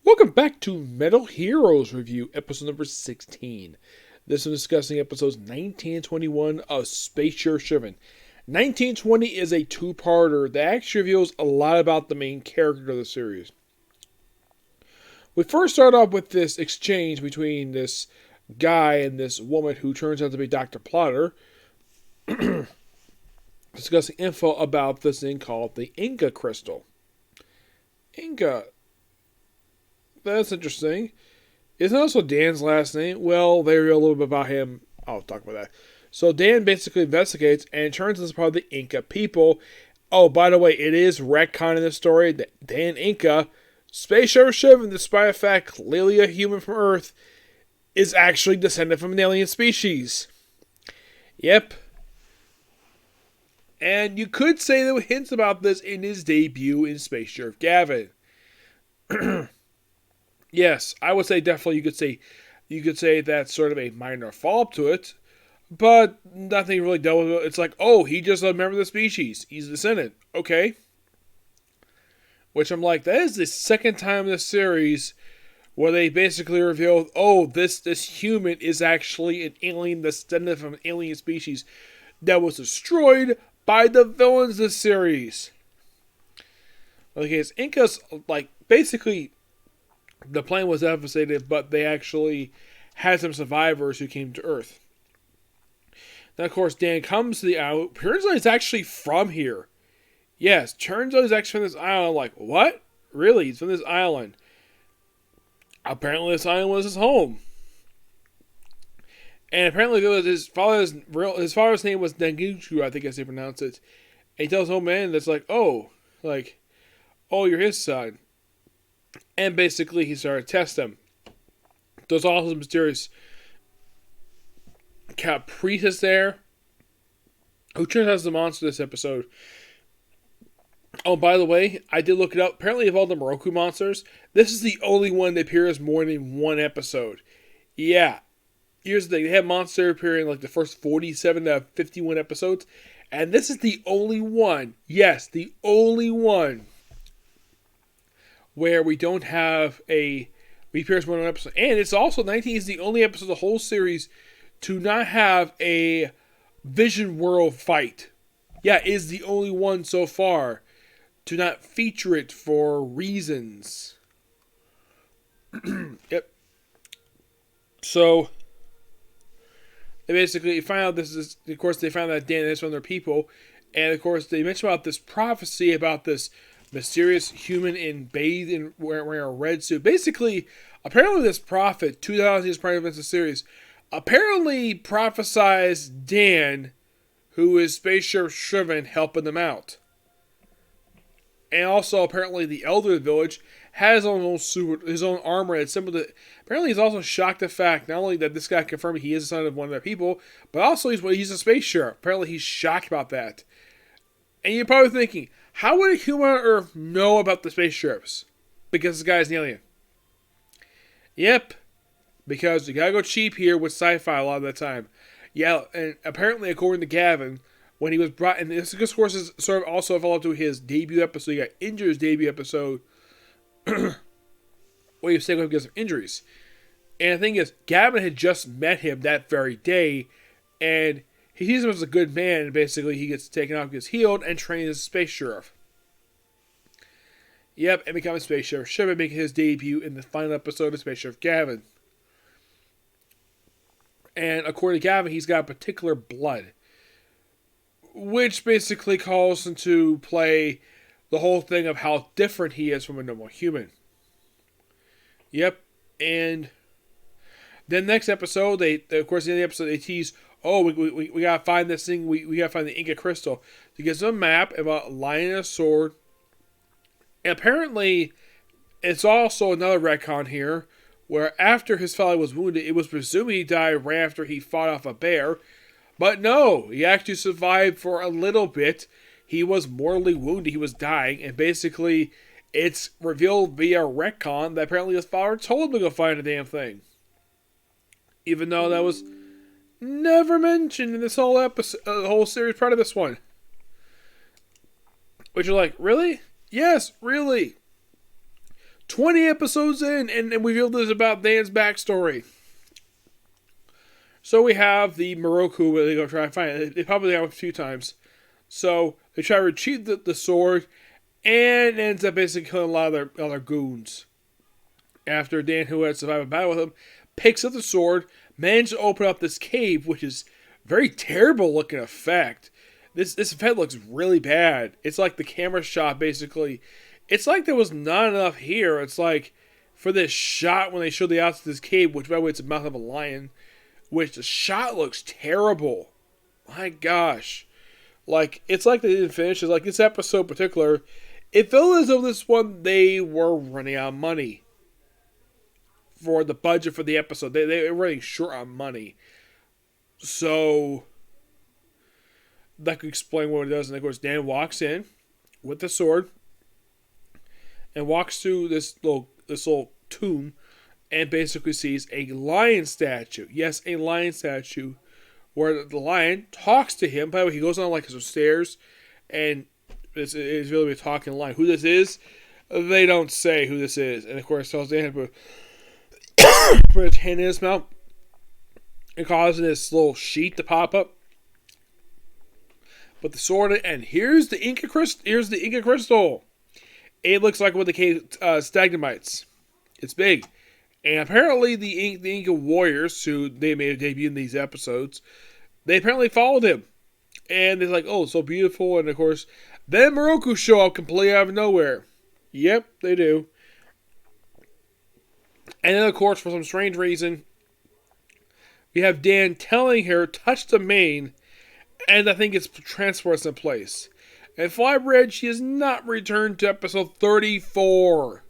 Welcome back to Metal Heroes Review, episode number 16. This is discussing episodes 19 and 21 of Space Sharivan. 1920 is a two-parter that actually reveals a lot about the main character of the series. We first start off with this exchange between this guy and this woman who turns out to be Dr. Plotter, discussing info about this thing called the Inca Crystal. Inca. That's interesting. Isn't that also Dan's last name? Well, they reveal a little bit about him. I'll talk about that. So Dan basically investigates, and it turns out it's part of the Inca people. Oh, by the way, it is retcon in the story that Dan Inca, Space Sharivan, despite the fact clearly a human from Earth, is actually descended from an alien species. Yep. And you could say there were hints about this in his debut in Space Sheriff Gavin. Yes, I would say definitely you could say that's sort of a minor follow-up to it, but nothing really dealt with it. It's like, oh, he just a member of the species. He's a descendant. Okay. Which I'm like, that is the second time in the series where they basically revealed, oh, this human is actually an alien descendant from an alien species that was destroyed by the villains of the series. Okay, it's Inca's, like, basically the plane was devastated, but they actually had some survivors who came to Earth. Then, of course, Dan comes to the island. Turns out he's actually from here. Yes, turns out he's actually from this island. Like, what? Really? He's from this island. Apparently, this island was his home. And apparently, his father's name was Denguchu, I think as they pronounce it. And he tells his old man that's like, oh, you're his son. And basically, he started to test him. There's also some mysterious cat priestess there, who turns out is the monster this episode. Oh, by the way, I did look it up. Apparently, of all the Moroku monsters, this is the only one that appears more than one episode. Yeah. Here's the thing. They have monster appearing in like the first 47 to 51 episodes. And this is the only one. Yes, the only one where we don't have we appears one episode. And it's also 19 is the only episode of the whole series to not have a Vision World fight. Yeah, it is the only one so far to not feature it for reasons. Yep. So they basically find out this is, of course, they found out Dan is from their people. And of course, they mention about this prophecy about this mysterious human bathed in wearing a red suit. Basically, apparently this prophet, 2,000 years prior to the series, apparently prophesized Dan, who is Space Sheriff Shrivan, helping them out. And also, apparently, the elder of the village has his own armor that's similar to. Apparently, he's also shocked the fact not only that this guy confirmed he is the son of one of their people, but also he's a space sheriff. Apparently, he's shocked about that. And you're probably thinking, how would a human on Earth know about the space sheriffs? Because this guy is an alien. Yep. Because you gotta go cheap here with sci-fi a lot of the time. Yeah, and apparently, according to Gavin, when he was brought in, this of course is sort of also a follow-up to his debut episode. He got injured his debut episode. Well, he was taken because of injuries. And the thing is, Gavin had just met him that very day, and he sees him as a good man, and basically he gets taken off, gets healed, and trained as a space sheriff. Yep, and becomes Space Sheriff Shrivan, making his debut in the final episode of Space Sheriff Gavin. And according to Gavin, he's got a particular blood, which basically calls into play the whole thing of how different he is from a normal human. Yep, and then next episode, of course, in the episode, they tease, oh, we gotta find this thing, we gotta find the Inca Crystal. He gives them a map about a lion and a sword. And apparently, it's also another retcon here, where after his father was wounded, it was presumed he died right after he fought off a bear. But no, he actually survived for a little bit. He was mortally wounded, he was dying, and basically, it's revealed via retcon that apparently his father told him to go find the damn thing. Even though that was never mentioned in this whole episode, whole series part of this one. Which you're like, really? Yes, really. 20 episodes in, and we feel this about Dan's backstory. So we have the Moroku where they go try to find it. They probably got it a few times. So they try to retrieve the sword, and ends up basically killing a lot of their other goons. After Dan, who had survived a battle with him, picks up the sword, manages to open up this cave, which is very terrible looking effect. This effect looks really bad. It's like the camera shot basically. It's like there was not enough here. It's like for this shot when they show the outside of this cave, which by the way it's the mouth of a lion, which the shot looks terrible. My gosh. Like, it's like they didn't finish. It's like this episode in particular, it felt as though this one, they were running out of money for the budget for the episode. They were running short on money. So, that could explain what it does. And of course, Dan walks in with the sword and walks through this little tomb and basically sees a lion statue. Yes, a lion statue where the lion talks to him. By the way, he goes on like some stairs and it's really a talking lion. Who this is, they don't say who this is. And of course, tells Dan to put his hand in his mouth and causing this little sheet to pop up. But the sword, and here's the Inca crystal. It looks like what the cave stalagmites. It's big. And apparently the Inca warriors, who they made a debut in these episodes, they apparently followed him. And they're like, oh, so beautiful. And of course, then Moroku show up completely out of nowhere. Yep, they do. And then of course, for some strange reason, we have Dan telling her, touch the mane, and I think it's transports in place. And Flybridge, she has not returned to episode 34.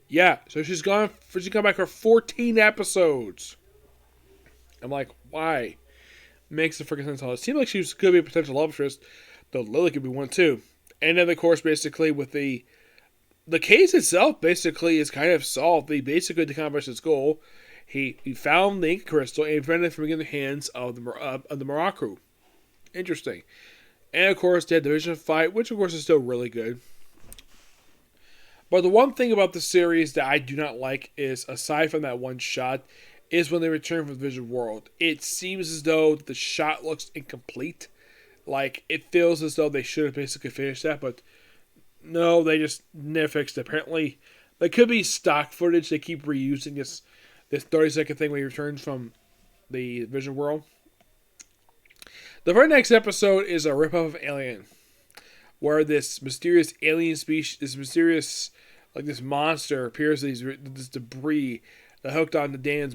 Yeah, so she's come back for 14 episodes. I'm like, why? Makes a freaking sense. It seems like she could be a potential love interest, though Lily could be one too. And then, of course, basically with the case itself, basically is kind of solved. They basically accomplished his goal. He found the ink crystal and prevented it from getting in the hands of the Moroku. Interesting. And of course, they had the division fight, which of course is still really good. But the one thing about the series that I do not like is, aside from that one shot, is when they return from the Vision World. It seems as though the shot looks incomplete. Like, it feels as though they should have basically finished that, but no, they just never fixed it. Apparently, there could be stock footage. They keep reusing this 30-second thing when he returns from the Vision World. The very next episode is a ripoff of Alien, where this mysterious alien species, this monster appears as this debris that hooked onto Dan's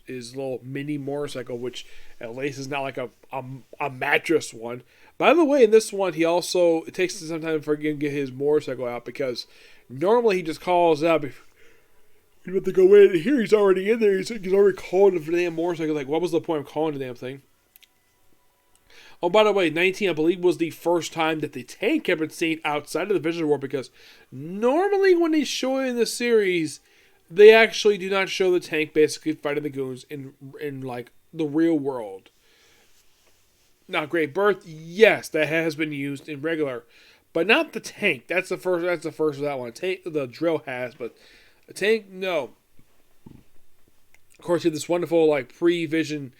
his little mini motorcycle, which at least is not like a mattress one. By the way, in this one, it takes some time for him to get his motorcycle out, because normally he just calls out. You have to go in. Here he's already in there. He's already calling the damn motorcycle. Like, what was the point of calling the damn thing? Oh, by the way, 19, I believe, was the first time that the tank had been seen outside of the Vision World, because normally when they show it in the series, they actually do not show the tank basically fighting the goons in like the real world. Now, Great Birth, yes, that has been used in regular, but not the tank. That's the first of that one. The drill has, but the tank, no. Of course, you have this wonderful like pre-vision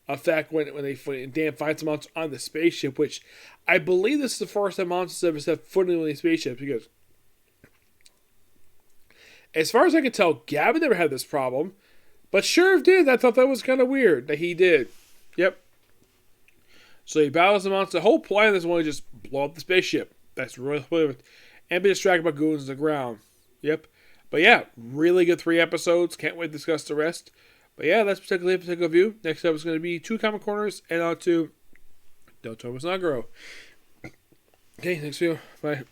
effect when Dan finds the monster on the spaceship, which I believe this is the first time monsters ever set foot in the spaceship, because as far as I can tell, Gavin never had this problem, but Sheriff did. I thought that was kind of weird that he did. Yep. So he battles the monster. The whole plan of this one is just blow up the spaceship. That's really and be distracted by goons on the ground. Yep. But yeah, really good 3 episodes. Can't wait to discuss the rest. But yeah, that's particular view. Next up is going to be 2 comic corners and on to Del Toma's Nagro. Okay, next video. Bye.